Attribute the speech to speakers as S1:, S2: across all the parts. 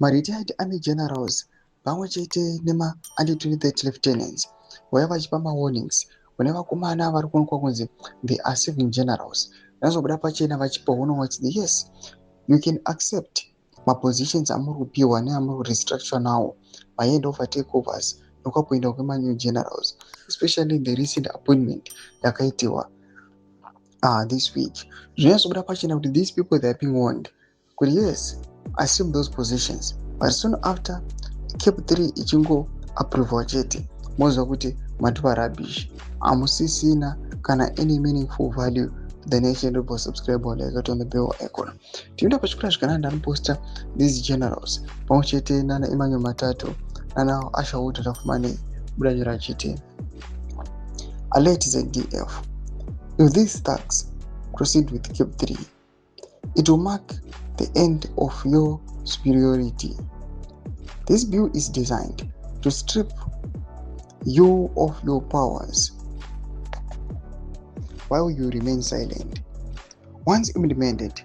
S1: maretired army generals pamwe chete nema-under-23 lieutenants vaiva vachipa mawarnings kune vakomana vari kuonekwa kunzi they are serving generals. Vanozobuda pachena vachipa hono vachiti yes, you can accept mapositions amuri kupiwa neamuri kurestructure nawo maend over takeovers nokwakuenda kwemanew generals, especially the recent appointment yakaitiwa this week. Zvinozobuda pachena kuti these people they are being warned kuti yes, assume those positions, but soon after cap 3 ichingo approval chete mozwa kuti matupa rubbish, amusisina kana any meaningful value to the nation. People subscribe or like it on the bell icon. Tienda pachikora zvikanaka ndanoposta these generals pamwe chete nana Emmanuel Matatu nana Asha Tafumane Budajira chete. Alert ZDF. If these thugs proceed with cap 3, it will mark the end of your superiority. This bill is designed to strip you of your powers while you remain silent. Once implemented,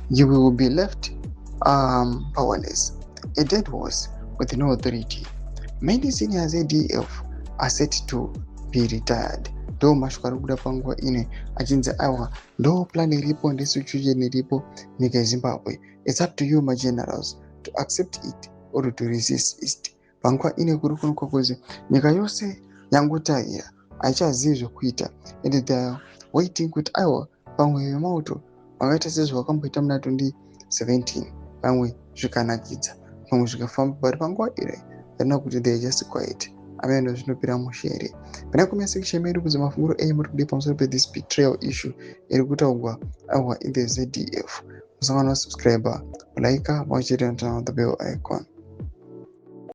S1: you will be left powerless, a dead horse with no authority. Many seniors ADF are set to be retired. Ndo mashoko ari kubuda panguva ine achinzi aiwa ndo plan iripo ndesituation iripo nyika yeZimbabwe. It's up to you my generals to accept it or to resist it. Panguva ine kuri kuonekwa kuzi nyika yose yangotahira haichazivi zvekuita, and they are waiting kuti aiwa pamwe vemauto vakaita sezvakamboita muna 2017 pamwe zvikanakidza pamwe zvikafamba, but panguva ire zvarina kuti they are just quiet. Ameno zvinopira mushere. Pana comment section medu kuti mafunguro muri kudii pamusoro pe-this betrayal issue iri kutaurwa in the ZDF. Musangana subscriber, like, pamwe chete the bell icon.